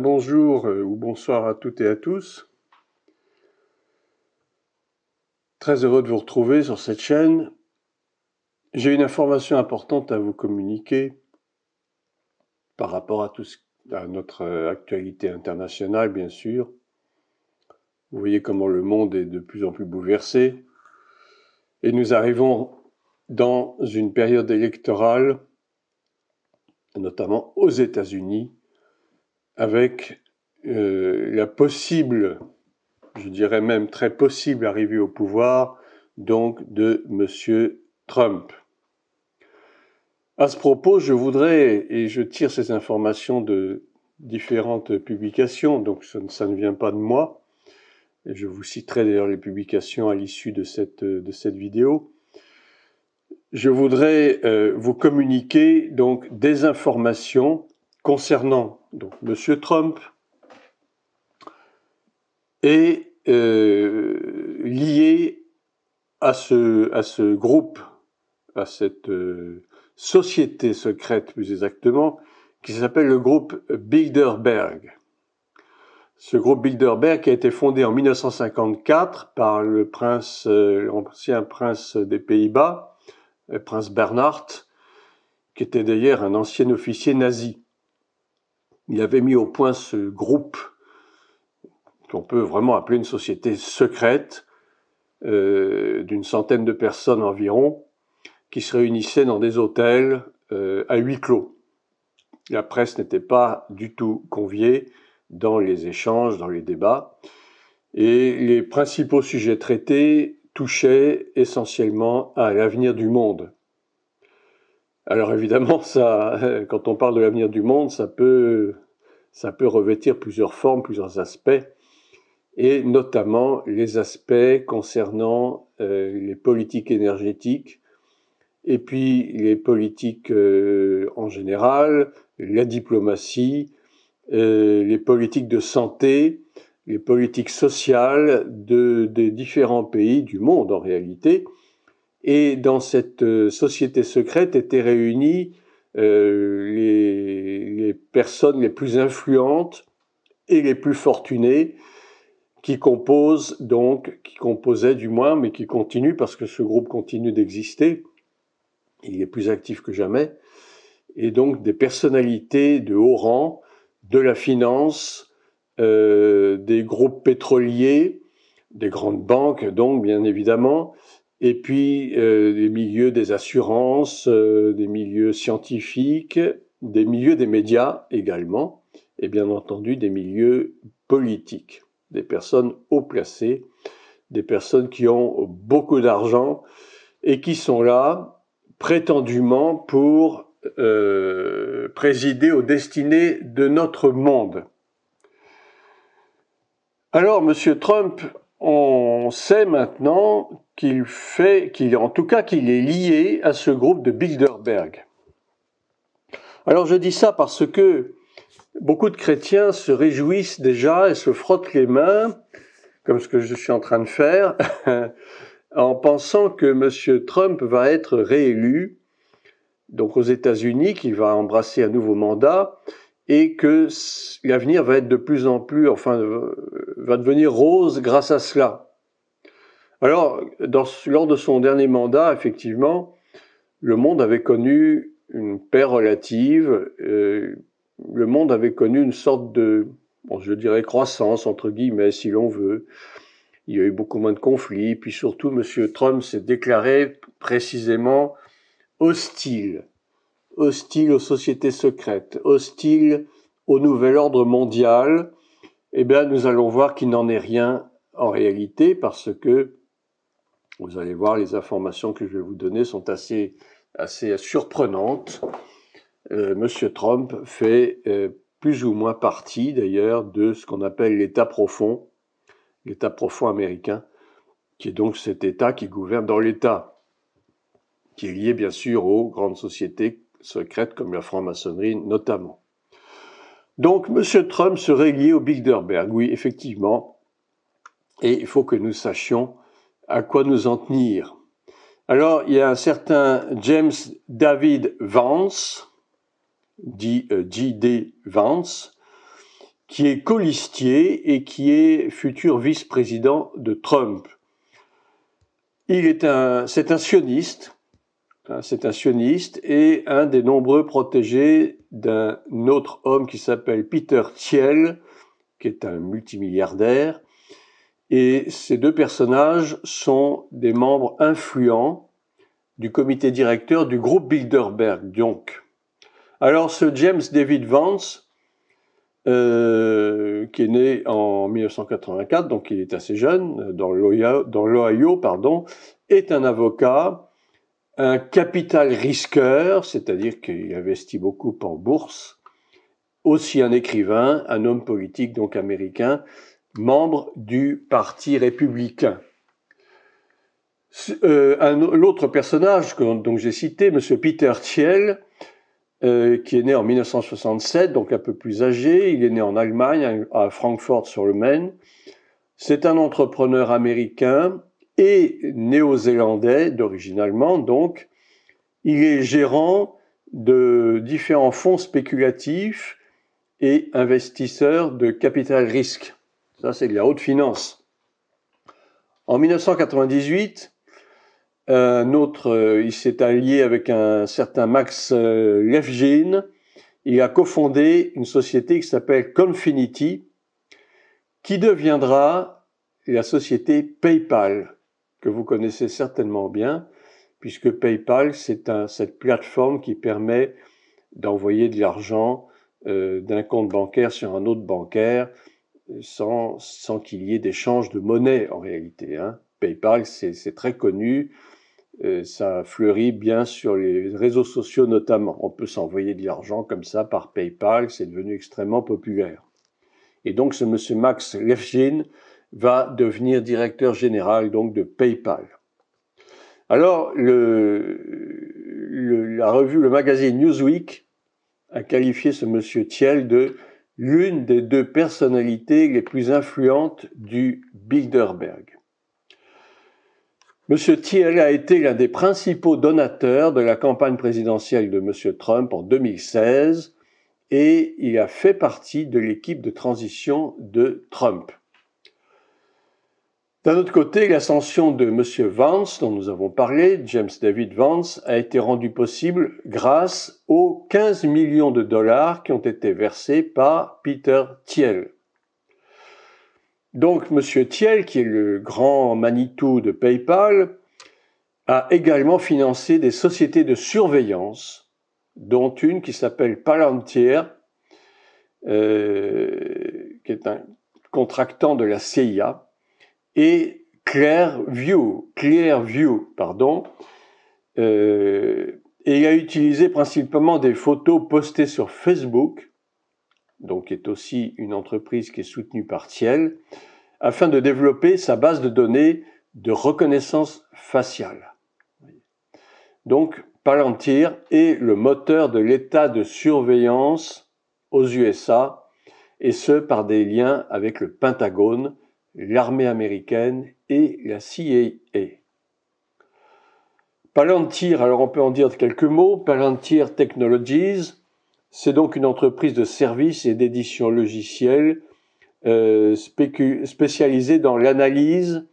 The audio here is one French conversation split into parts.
bonjour ou bonsoir à toutes et à tous. Très heureux de vous retrouver sur cette chaîne. J'ai une information importante à vous communiquer par rapport à notre actualité internationale, bien sûr. Vous voyez comment le monde est de plus en plus bouleversé. Et nous arrivons dans une période électorale, notamment aux États-Unis, avec la possible, je dirais même très possible arrivée au pouvoir, donc de M. Trump. À ce propos, je voudrais, et je tire ces informations de différentes publications, donc ça ne vient pas de moi, et je vous citerai d'ailleurs les publications à l'issue de cette vidéo. Je voudrais vous communiquer donc des informations concernant donc M. Trump et liées à ce groupe, à cette société secrète plus exactement, qui s'appelle le groupe Bilderberg. Ce groupe Bilderberg qui a été fondé en 1954 par l'ancien prince des Pays-Bas, le prince Bernhard, qui était d'ailleurs un ancien officier nazi. Il avait mis au point ce groupe qu'on peut vraiment appeler une société secrète d'une centaine de personnes environ, qui se réunissaient dans des hôtels à huis clos. La presse n'était pas du tout conviée dans les échanges, dans les débats, et les principaux sujets traités touchaient essentiellement à l'avenir du monde. Alors évidemment, quand on parle de l'avenir du monde, ça peut revêtir plusieurs formes, plusieurs aspects, et notamment les aspects concernant les politiques énergétiques, et puis les politiques en général, la diplomatie, les politiques de santé, les politiques sociales des différents pays du monde en réalité. Et dans cette société secrète étaient réunies les personnes les plus influentes et les plus fortunées qui composaient du moins, mais qui continuent parce que ce groupe continue d'exister. Il est plus actif que jamais, et donc des personnalités de haut rang, de la finance, des groupes pétroliers, des grandes banques donc bien évidemment, et puis des milieux des assurances, des milieux scientifiques, des milieux des médias également, et bien entendu des milieux politiques, des personnes haut placées, des personnes qui ont beaucoup d'argent et qui sont là prétendument pour présider aux destinées de notre monde. Alors, M. Trump, on sait maintenant qu'il est lié à ce groupe de Bilderberg. Alors, je dis ça parce que beaucoup de chrétiens se réjouissent déjà et se frottent les mains, comme ce que je suis en train de faire, en pensant que M. Trump va être réélu, donc aux États-Unis, qu'il va embrasser un nouveau mandat, et que l'avenir va être de plus en plus, va devenir rose grâce à cela. Alors, lors de son dernier mandat, effectivement, le monde avait connu une paix relative, le monde avait connu une sorte de, je dirais, croissance, entre guillemets, si l'on veut. Il y a eu beaucoup moins de conflits, puis surtout, M. Trump s'est déclaré précisément hostile aux sociétés secrètes, hostile au nouvel ordre mondial. Eh bien, nous allons voir qu'il n'en est rien en réalité, parce que, vous allez voir, les informations que je vais vous donner sont assez surprenantes. Monsieur Trump fait plus ou moins partie, d'ailleurs, de ce qu'on appelle l'État profond américain, qui est donc cet État qui gouverne dans l'État, qui est lié bien sûr aux grandes sociétés secrètes comme la franc-maçonnerie notamment. Donc M. Trump serait lié au Bilderberg, oui, effectivement, et il faut que nous sachions à quoi nous en tenir. Alors, il y a un certain James David Vance, dit J.D. Vance, qui est colistier et qui est futur vice-président de Trump. C'est un sioniste, c'est un sioniste et un des nombreux protégés d'un autre homme qui s'appelle Peter Thiel, qui est un multimilliardaire. Et ces deux personnages sont des membres influents du comité directeur du groupe Bilderberg, donc. Alors, ce James David Vance, qui est né en 1984, donc il est assez jeune, dans l'Ohio, est un avocat, un capital risqueur, c'est-à-dire qu'il investit beaucoup en bourse, aussi un écrivain, un homme politique, donc américain, membre du Parti républicain. L'autre personnage que j'ai cité, M. Peter Thiel, qui est né en 1967, donc un peu plus âgé. Il est né en Allemagne, à Francfort-sur-le-Main. C'est un entrepreneur américain et néo-zélandais d'origine allemande, donc. Il est gérant de différents fonds spéculatifs et investisseur de capital risque. Ça, c'est de la haute finance. En 1998, il s'est allié avec un certain Max Levchin. Il a cofondé une société qui s'appelle Confinity, qui deviendra la société PayPal, que vous connaissez certainement bien, puisque PayPal, c'est cette plateforme qui permet d'envoyer de l'argent d'un compte bancaire sur un autre bancaire sans qu'il y ait d'échange de monnaie en réalité. PayPal, c'est très connu, ça fleurit bien sur les réseaux sociaux notamment. On peut s'envoyer de l'argent comme ça par PayPal, c'est devenu extrêmement populaire. Et donc ce monsieur Max Levchin va devenir directeur général donc de PayPal. Alors le magazine Newsweek a qualifié ce monsieur Thiel de l'une des deux personnalités les plus influentes du Bilderberg. Monsieur Thiel a été l'un des principaux donateurs de la campagne présidentielle de monsieur Trump en 2016 et il a fait partie de l'équipe de transition de Trump. D'un autre côté, l'ascension de monsieur Vance, dont nous avons parlé, James David Vance, a été rendue possible grâce aux 15 millions de dollars qui ont été versés par Peter Thiel. Donc, monsieur Thiel, qui est le grand Manitou de PayPal, a également financé des sociétés de surveillance, dont une qui s'appelle Palantir, qui est un contractant de la CIA, et Clearview, et il a utilisé principalement des photos postées sur Facebook, donc qui est aussi une entreprise qui est soutenue par Thiel, afin de développer sa base de données de reconnaissance faciale. Donc, Palantir est le moteur de l'état de surveillance aux USA, et ce par des liens avec le Pentagone, l'armée américaine et la CIA. Palantir, alors on peut en dire quelques mots. Palantir Technologies, c'est donc une entreprise de services et d'édition logicielle spécialisée dans l'analyse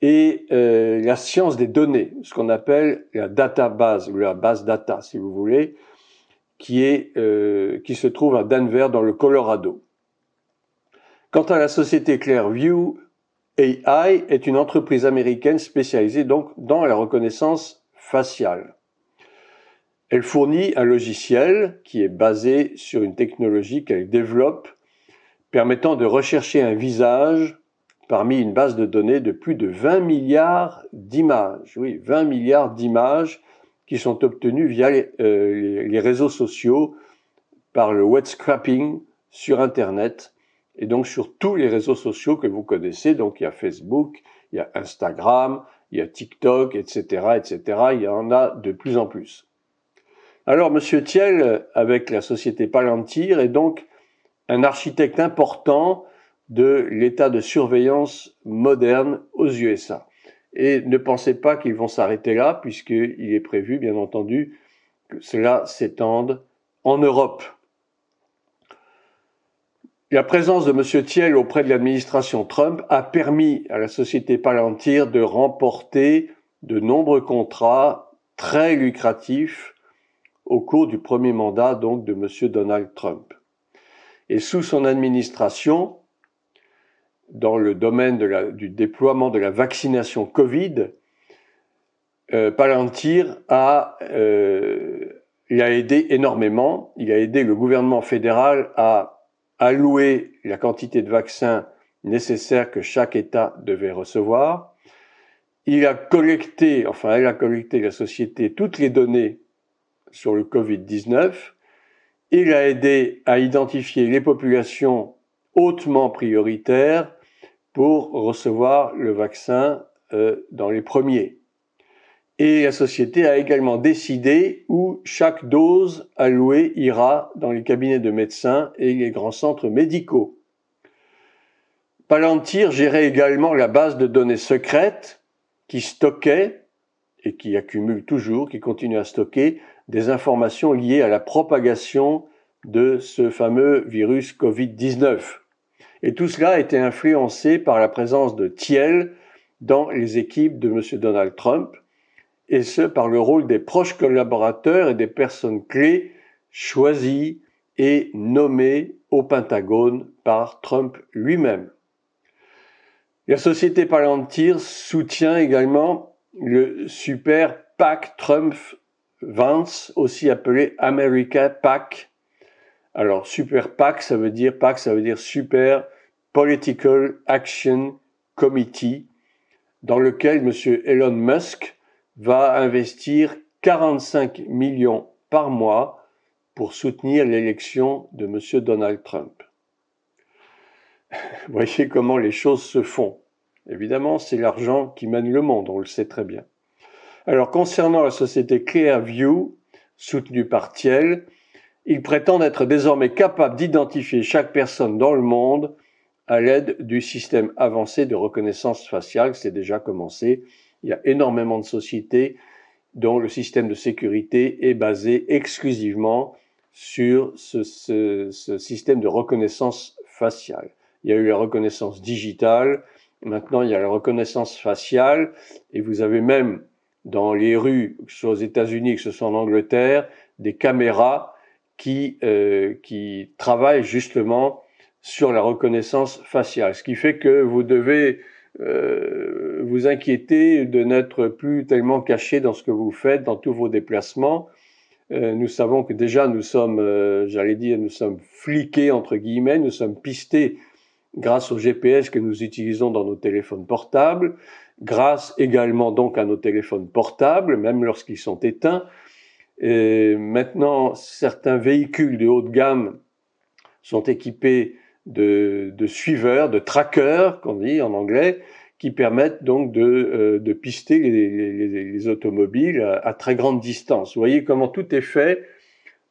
et la science des données, ce qu'on appelle la database, ou la base data, si vous voulez, qui se trouve à Denver, dans le Colorado. Quant à la société Clearview AI, est une entreprise américaine spécialisée donc dans la reconnaissance faciale. Elle fournit un logiciel qui est basé sur une technologie qu'elle développe permettant de rechercher un visage parmi une base de données de plus de 20 milliards d'images. Oui, 20 milliards d'images qui sont obtenues via les réseaux sociaux par le web scraping sur Internet et donc sur tous les réseaux sociaux que vous connaissez. Donc il y a Facebook, il y a Instagram, il y a TikTok, etc., etc. Il y en a de plus en plus. Alors monsieur Thiel, avec la société Palantir, est donc un architecte important de l'état de surveillance moderne aux USA. Et ne pensez pas qu'ils vont s'arrêter là, puisqu'il est prévu, bien entendu, que cela s'étende en Europe. La présence de M. Thiel auprès de l'administration Trump a permis à la société Palantir de remporter de nombreux contrats très lucratifs au cours du premier mandat donc de M. Donald Trump. Et sous son administration, dans le domaine du déploiement de la vaccination Covid, Palantir il a aidé énormément. Il a aidé le gouvernement fédéral à allouer la quantité de vaccins nécessaires que chaque État devait recevoir. Elle a collecté, la société, toutes les données sur le Covid-19. Il a aidé à identifier les populations hautement prioritaires pour recevoir le vaccin dans les premiers. Et la société a également décidé où chaque dose allouée ira dans les cabinets de médecins et les grands centres médicaux. Palantir gérait également la base de données secrète qui stockait et qui accumule toujours, qui continue à stocker des informations liées à la propagation de ce fameux virus Covid-19. Et tout cela a été influencé par la présence de Thiel dans les équipes de M. Donald Trump, et ce par le rôle des proches collaborateurs et des personnes clés choisies et nommées au Pentagone par Trump lui-même. La société Palantir soutient également le super PAC Trump-Vance, aussi appelé America PAC. Alors, super PAC, ça veut dire Super Political Action Committee, dans lequel M. Elon Musk va investir 45 millions par mois pour soutenir l'élection de M. Donald Trump. Vous voyez comment les choses se font. Évidemment, c'est l'argent qui mène le monde, on le sait très bien. Alors, concernant la société Clearview, soutenue par Thiel, ils prétendent être désormais capables d'identifier chaque personne dans le monde à l'aide du système avancé de reconnaissance faciale. C'est déjà commencé. Il y a énormément de sociétés dont le système de sécurité est basé exclusivement sur ce système de reconnaissance faciale. Il y a eu la reconnaissance digitale, maintenant il y a la reconnaissance faciale, et vous avez même dans les rues, que ce soit aux États-Unis, que ce soit en Angleterre, des caméras qui travaillent justement sur la reconnaissance faciale. Ce qui fait que vous devez vous inquiéter de n'être plus tellement caché dans ce que vous faites, dans tous vos déplacements. Nous savons que déjà nous sommes fliqués entre guillemets, nous sommes pistés grâce au GPS que nous utilisons dans nos téléphones portables, grâce également donc à nos téléphones portables, même lorsqu'ils sont éteints. Et maintenant, certains véhicules de haut de gamme sont équipés de suiveurs, de trackers, qu'on dit en anglais, qui permettent donc de pister les automobiles à très grande distance. Vous voyez comment tout est fait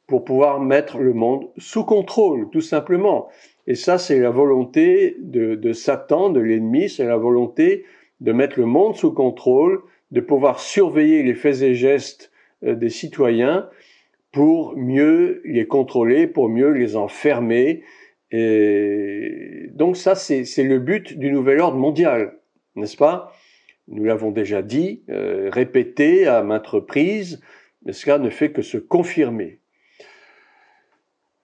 pour pouvoir mettre le monde sous contrôle, tout simplement. Et ça, c'est la volonté de Satan, de l'ennemi, c'est la volonté de mettre le monde sous contrôle, de pouvoir surveiller les faits et gestes des citoyens pour mieux les contrôler, pour mieux les enfermer. Et donc ça, c'est le but du nouvel ordre mondial, n'est-ce pas? Nous l'avons déjà dit, répété à maintes reprises, mais cela ne fait que se confirmer.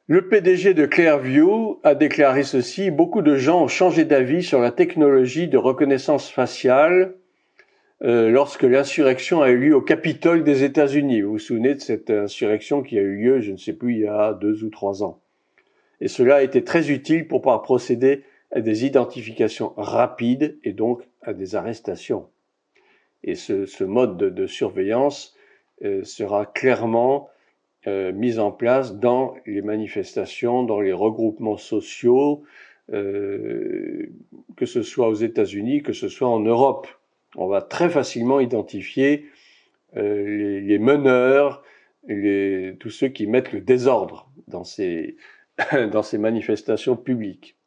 Le PDG de Clearview a déclaré ceci: beaucoup de gens ont changé d'avis sur la technologie de reconnaissance faciale lorsque l'insurrection a eu lieu au Capitole des États-Unis. Vous vous souvenez de cette insurrection qui a eu lieu, je ne sais plus, il y a 2 ou 3 ans. Et cela a été très utile pour pouvoir procéder à des identifications rapides et donc à des arrestations. Et ce mode de surveillance sera clairement mis en place dans les manifestations, dans les regroupements sociaux, que ce soit aux États-Unis, que ce soit en Europe. On va très facilement identifier les meneurs, tous ceux qui mettent le désordre dans ces manifestations publiques.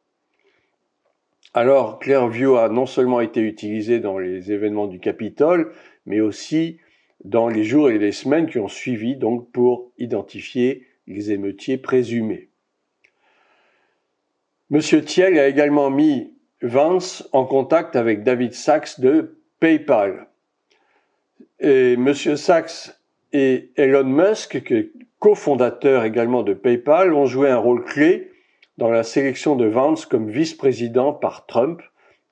Alors, Clearview a non seulement été utilisé dans les événements du Capitole, mais aussi dans les jours et les semaines qui ont suivi, donc pour identifier les émeutiers présumés. Monsieur Thiel a également mis Vance en contact avec David Sacks de PayPal. Et Monsieur Sacks et Elon Musk, qui est cofondateur également de PayPal, ont joué un rôle clé dans la sélection de Vance comme vice-président par Trump,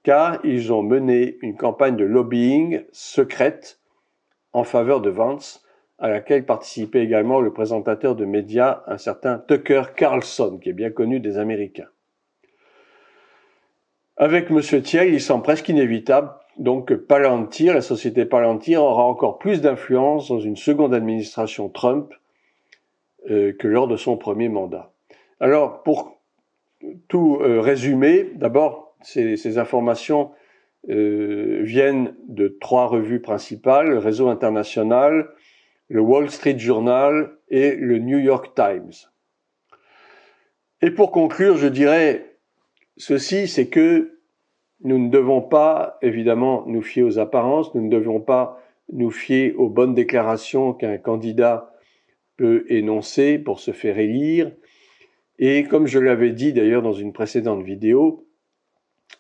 car ils ont mené une campagne de lobbying secrète en faveur de Vance, à laquelle participait également le présentateur de médias, un certain Tucker Carlson, qui est bien connu des Américains. Avec M. Thiel, il semble presque inévitable donc que Palantir, la société Palantir, aura encore plus d'influence dans une seconde administration Trump que lors de son premier mandat. Alors, pour tout résumer, d'abord, ces informations viennent de 3 revues principales, le Réseau International, le Wall Street Journal et le New York Times. Et pour conclure, je dirais ceci, c'est que nous ne devons pas, évidemment, nous fier aux apparences, nous ne devons pas nous fier aux bonnes déclarations qu'un candidat peut énoncer pour se faire élire. Et comme je l'avais dit d'ailleurs dans une précédente vidéo,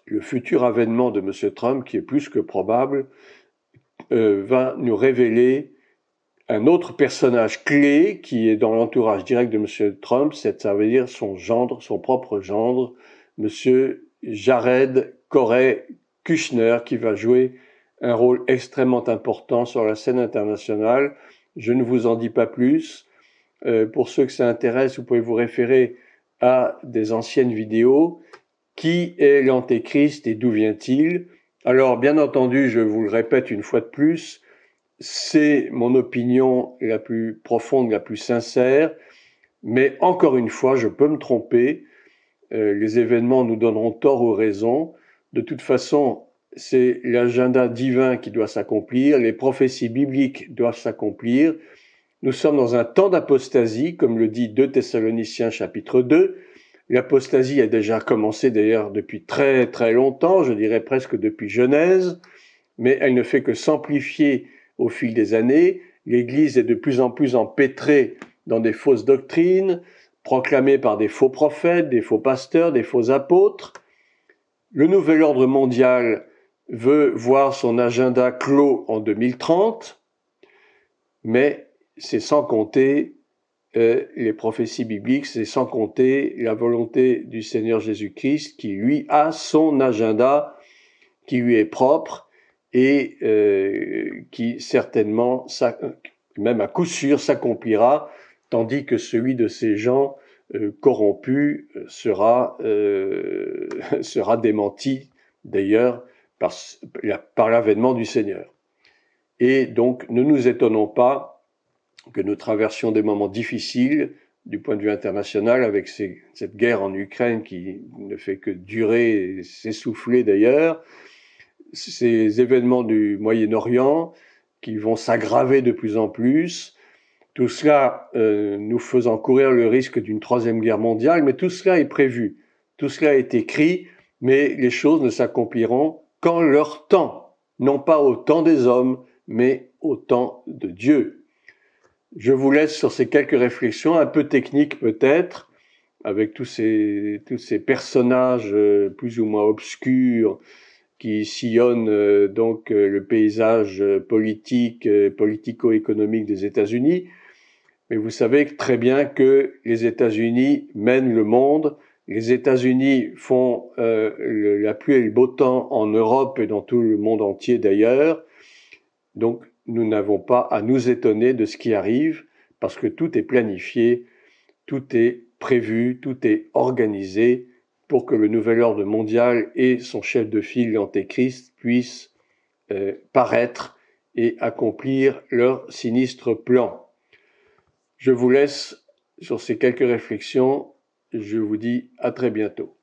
le futur avènement de M. Trump, qui est plus que probable, va nous révéler un autre personnage clé qui est dans l'entourage direct de M. Trump, ça veut dire son gendre, son propre gendre, M. Jared Corey Kushner, qui va jouer un rôle extrêmement important sur la scène internationale. Je ne vous en dis pas plus. Pour ceux que ça intéresse, vous pouvez vous référer à des anciennes vidéos. Qui est l'Antéchrist et d'où vient-il? Alors, bien entendu, je vous le répète une fois de plus, c'est mon opinion la plus profonde, la plus sincère, mais encore une fois, je peux me tromper. Les événements nous donneront tort ou raison. De toute façon, c'est l'agenda divin qui doit s'accomplir, les prophéties bibliques doivent s'accomplir. Nous sommes dans un temps d'apostasie, comme le dit 2 Thessaloniciens chapitre 2. L'apostasie a déjà commencé d'ailleurs depuis très très longtemps, je dirais presque depuis Genèse, mais elle ne fait que s'amplifier au fil des années. L'Église est de plus en plus empêtrée dans des fausses doctrines, proclamées par des faux prophètes, des faux pasteurs, des faux apôtres. Le nouvel ordre mondial veut voir son agenda clos en 2030, mais c'est sans compter les prophéties bibliques, c'est sans compter la volonté du Seigneur Jésus-Christ qui, lui, a son agenda qui lui est propre et qui certainement, même à coup sûr, s'accomplira, tandis que celui de ces gens corrompus sera démenti, d'ailleurs, par l'avènement du Seigneur. Et donc, ne nous étonnons pas que nous traversions des moments difficiles du point de vue international avec cette guerre en Ukraine qui ne fait que durer et s'essouffler d'ailleurs, ces événements du Moyen-Orient qui vont s'aggraver de plus en plus, tout cela nous faisant courir le risque d'une 3e guerre mondiale, mais tout cela est prévu, tout cela est écrit, mais les choses ne s'accompliront qu'en leur temps, non pas au temps des hommes, mais au temps de Dieu. Je vous laisse sur ces quelques réflexions, un peu techniques peut-être, avec tous ces personnages plus ou moins obscurs qui sillonnent donc le paysage politique, politico-économique des États-Unis. Mais vous savez très bien que les États-Unis mènent le monde. Les États-Unis font la pluie et le beau temps en Europe et dans tout le monde entier d'ailleurs. Donc, nous n'avons pas à nous étonner de ce qui arrive, parce que tout est planifié, tout est prévu, tout est organisé pour que le nouvel ordre mondial et son chef de file, l'Antéchrist, puissent paraître et accomplir leur sinistre plan. Je vous laisse sur ces quelques réflexions. Je vous dis à très bientôt.